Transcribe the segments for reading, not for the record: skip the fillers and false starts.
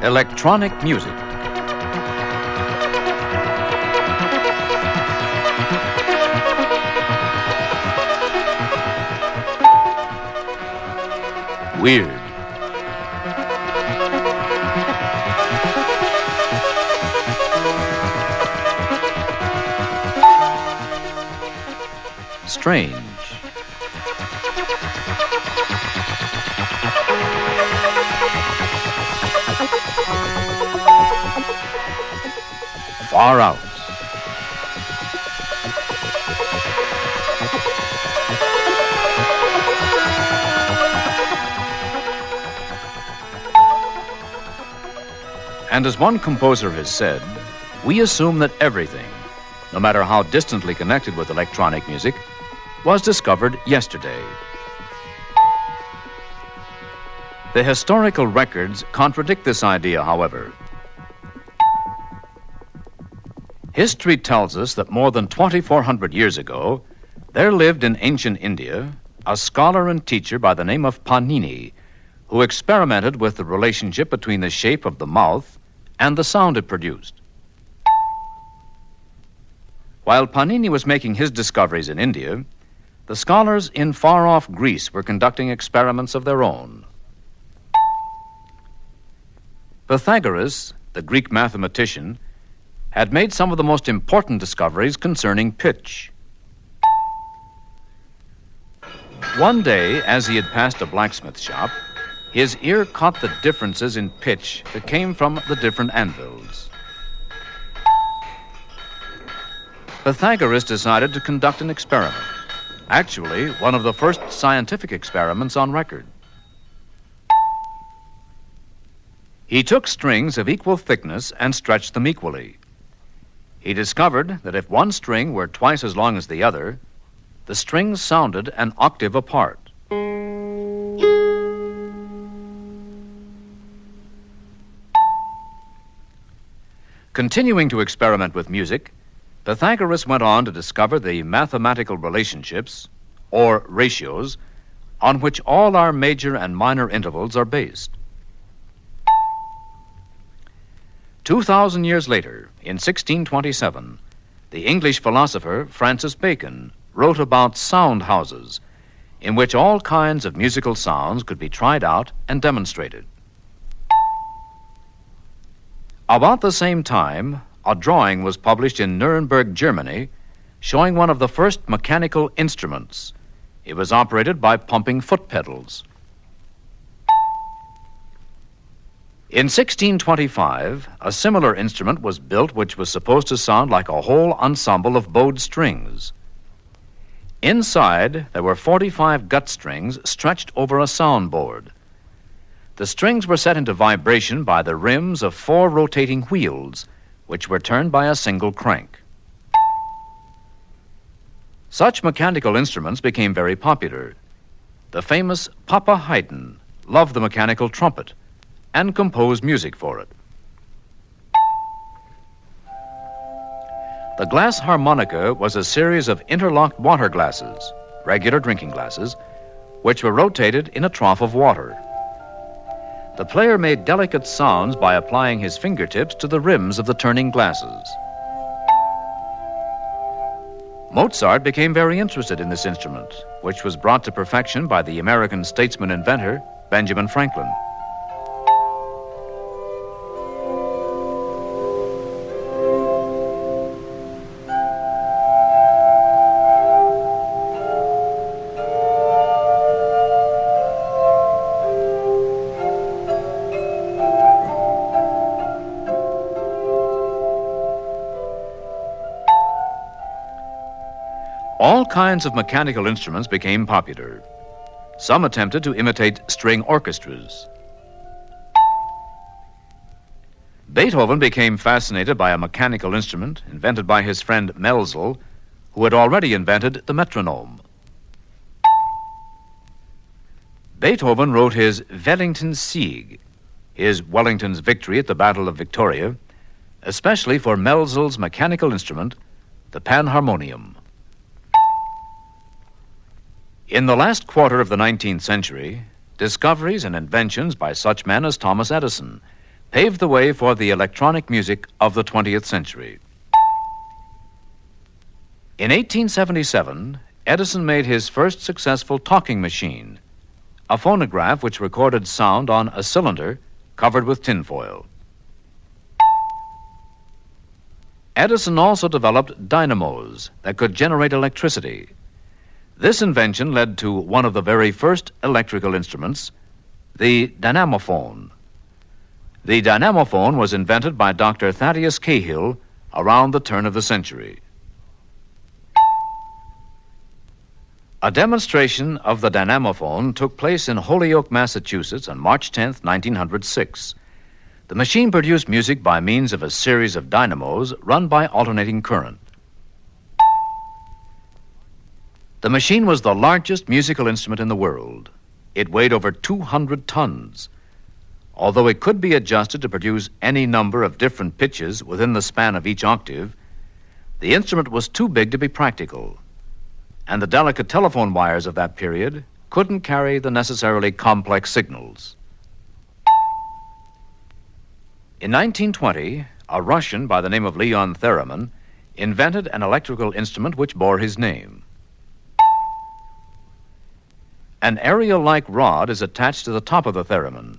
Electronic music. Weird. Strange. Far out. And as one composer has said, we assume that everything, no matter how distantly connected with electronic music, was discovered yesterday. The historical records contradict this idea, however. History tells us that more than 2,400 years ago, there lived in ancient India a scholar and teacher by the name of Panini, who experimented with the relationship between the shape of the mouth and the sound it produced. While Panini was making his discoveries in India, the scholars in far-off Greece were conducting experiments of their own. Pythagoras, the Greek mathematician, had made some of the most important discoveries concerning pitch. One day, as he had passed a blacksmith shop, his ear caught the differences in pitch that came from the different anvils. Pythagoras decided to conduct an experiment, actually one of the first scientific experiments on record. He took strings of equal thickness and stretched them equally. He discovered that if one string were twice as long as the other, the strings sounded an octave apart. Continuing to experiment with music, Pythagoras went on to discover the mathematical relationships, or ratios, on which all our major and minor intervals are based. 2,000 years later, in 1627, the English philosopher Francis Bacon wrote about sound houses, in which all kinds of musical sounds could be tried out and demonstrated. About the same time, a drawing was published in Nuremberg, Germany, showing one of the first mechanical instruments. It was operated by pumping foot pedals. In 1625, a similar instrument was built which was supposed to sound like a whole ensemble of bowed strings. Inside, there were 45 gut strings stretched over a soundboard. The strings were set into vibration by the rims of 4 rotating wheels, which were turned by a single crank. Such mechanical instruments became very popular. The famous Papa Haydn loved the mechanical trumpet and composed music for it. The glass harmonica was a series of interlocked water glasses, regular drinking glasses, which were rotated in a trough of water. The player made delicate sounds by applying his fingertips to the rims of the turning glasses. Mozart became very interested in this instrument, which was brought to perfection by the American statesman-inventor Benjamin Franklin. All kinds of mechanical instruments became popular. Some attempted to imitate string orchestras. Beethoven became fascinated by a mechanical instrument invented by his friend Melzel, who had already invented the metronome. Beethoven wrote his Wellington's Sieg, his Wellington's victory at the Battle of Victoria, especially for Melzel's mechanical instrument, the panharmonium. In the last quarter of the 19th century, discoveries and inventions by such men as Thomas Edison paved the way for the electronic music of the 20th century. In 1877, Edison made his first successful talking machine, a phonograph which recorded sound on a cylinder covered with tinfoil. Edison also developed dynamos that could generate electricity. This invention led to one of the very first electrical instruments, the dynamophone. The dynamophone was invented by Dr. Thaddeus Cahill around the turn of the century. A demonstration of the dynamophone took place in Holyoke, Massachusetts on March 10, 1906. The machine produced music by means of a series of dynamos run by alternating current. The machine was the largest musical instrument in the world. It weighed over 200 tons. Although it could be adjusted to produce any number of different pitches within the span of each octave, the instrument was too big to be practical, and the delicate telephone wires of that period couldn't carry the necessarily complex signals. In 1920, a Russian by the name of Leon Theremin invented an electrical instrument which bore his name. An aerial-like rod is attached to the top of the theremin.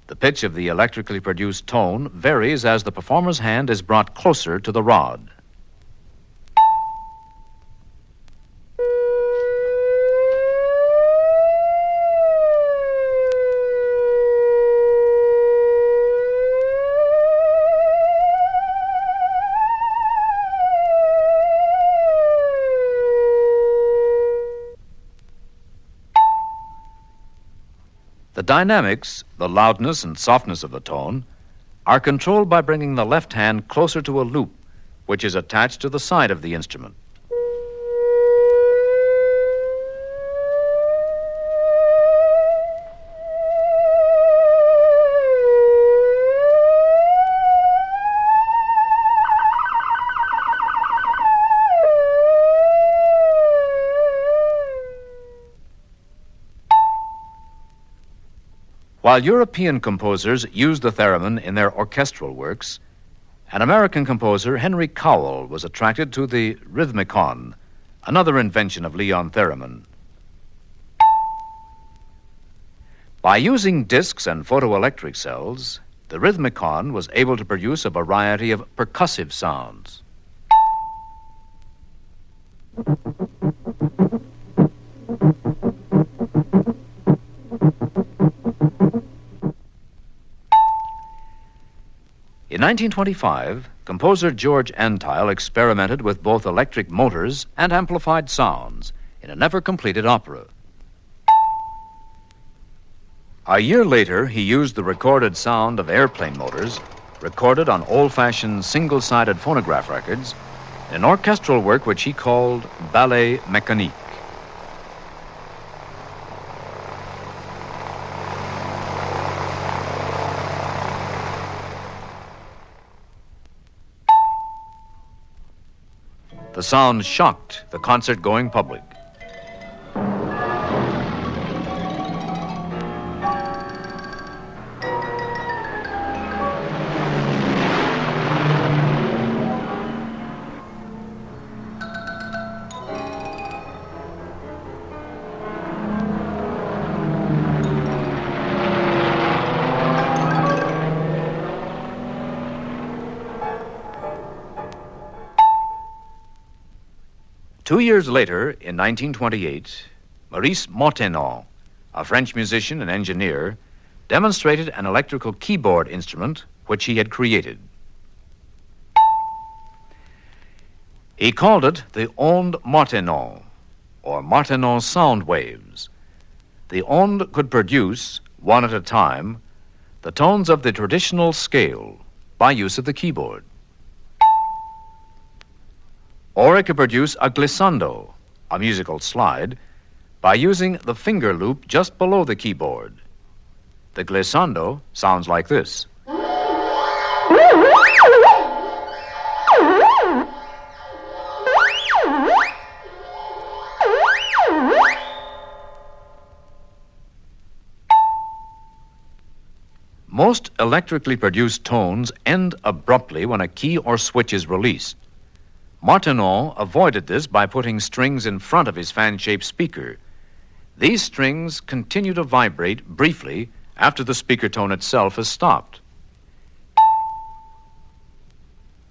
The pitch of the electrically produced tone varies as the performer's hand is brought closer to the rod. The dynamics, the loudness and softness of the tone, are controlled by bringing the left hand closer to a loop, which is attached to the side of the instrument. While European composers used the theremin in their orchestral works, an American composer, Henry Cowell, was attracted to the rhythmicon, another invention of Leon Theremin. By using discs and photoelectric cells, the rhythmicon was able to produce a variety of percussive sounds. In 1925, composer George Antheil experimented with both electric motors and amplified sounds in a never-completed opera. A year later, he used the recorded sound of airplane motors, recorded on old-fashioned single-sided phonograph records, in an orchestral work which he called Ballet Mécanique. The sound shocked the concert-going public. Two years later, in 1928, Maurice Martin, a French musician and engineer, demonstrated an electrical keyboard instrument which he had created. He called it the onde Martinon, or Martinon sound waves. The onde could produce, one at a time, the tones of the traditional scale by use of the keyboard. Or it could produce a glissando, a musical slide, by using the finger loop just below the keyboard. The glissando sounds like this. Most electrically produced tones end abruptly when a key or switch is released. Martin avoided this by putting strings in front of his fan-shaped speaker. These strings continue to vibrate briefly after the speaker tone itself is stopped.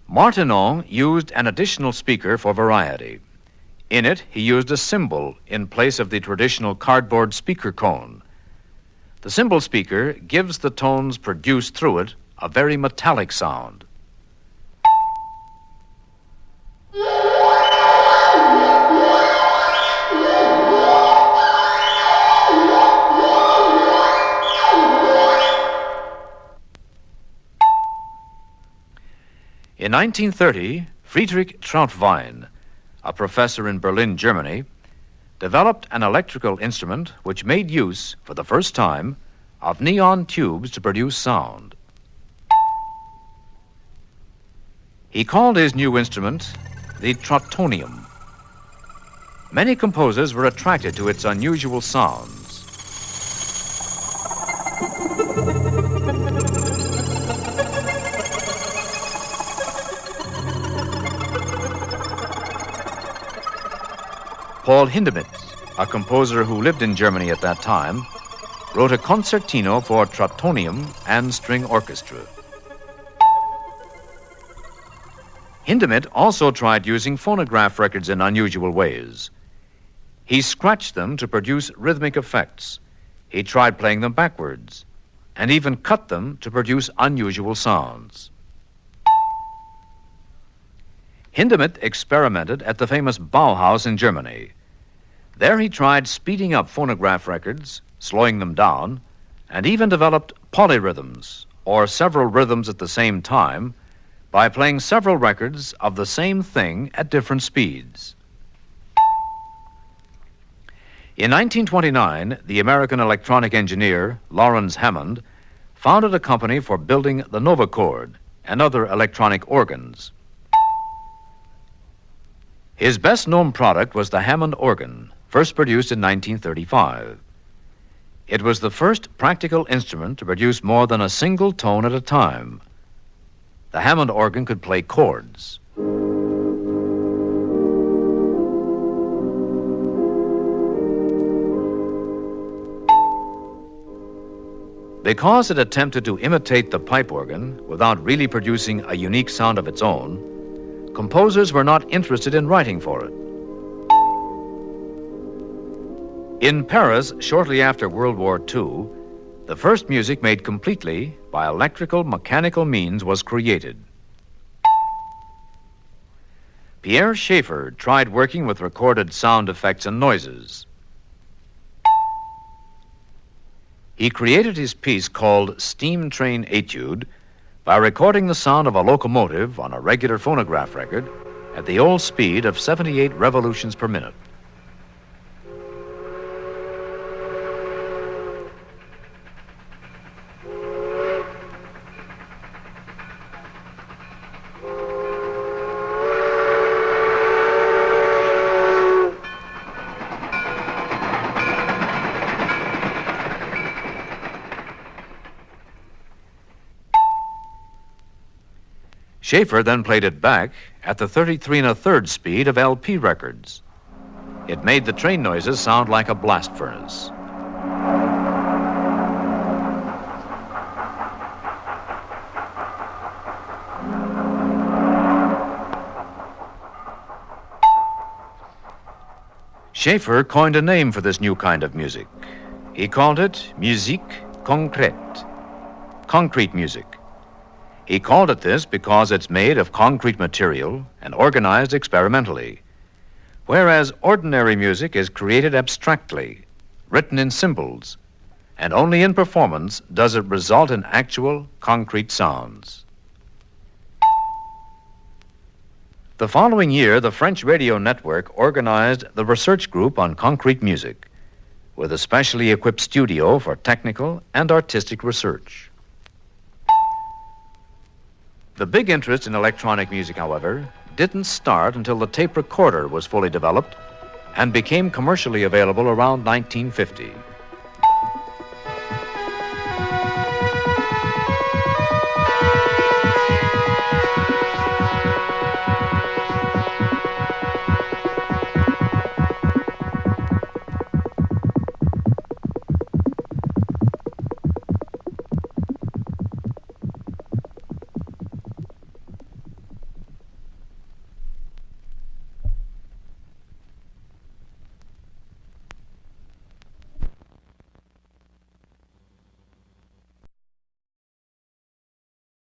Martin used an additional speaker for variety. In it, he used a cymbal in place of the traditional cardboard speaker cone. The cymbal speaker gives the tones produced through it a very metallic sound. In 1930, Friedrich Trautwein, a professor in Berlin, Germany, developed an electrical instrument which made use, for the first time, of neon tubes to produce sound. He called his new instrument the Trautonium. Many composers were attracted to its unusual sounds. Paul Hindemith, a composer who lived in Germany at that time, wrote a concertino for Trautonium and string orchestra. Hindemith also tried using phonograph records in unusual ways. He scratched them to produce rhythmic effects. He tried playing them backwards, and even cut them to produce unusual sounds. Hindemith experimented at the famous Bauhaus in Germany. There he tried speeding up phonograph records, slowing them down, and even developed polyrhythms, or several rhythms at the same time, by playing several records of the same thing at different speeds. In 1929, the American electronic engineer Lawrence Hammond founded a company for building the Novacord and other electronic organs. His best-known product was the Hammond organ, first produced in 1935. It was the first practical instrument to produce more than a single tone at a time. The Hammond organ could play chords. Because it attempted to imitate the pipe organ without really producing a unique sound of its own, composers were not interested in writing for it. In Paris, shortly after World War II, the first music made completely by electrical mechanical means was created. Pierre Schaeffer tried working with recorded sound effects and noises. He created his piece called Steam Train Etude by recording the sound of a locomotive on a regular phonograph record at the old speed of 78 revolutions per minute. Schaeffer then played it back at the 33 1/3 speed of LP records. It made the train noises sound like a blast furnace. Schaeffer coined a name for this new kind of music. He called it Musique concrète, concrete music. He called it this because it's made of concrete material and organized experimentally, whereas ordinary music is created abstractly, written in symbols, and only in performance does it result in actual concrete sounds. The following year, the French radio network organized the Research Group on Concrete Music, with a specially equipped studio for technical and artistic research. The big interest in electronic music, however, didn't start until the tape recorder was fully developed and became commercially available around 1950.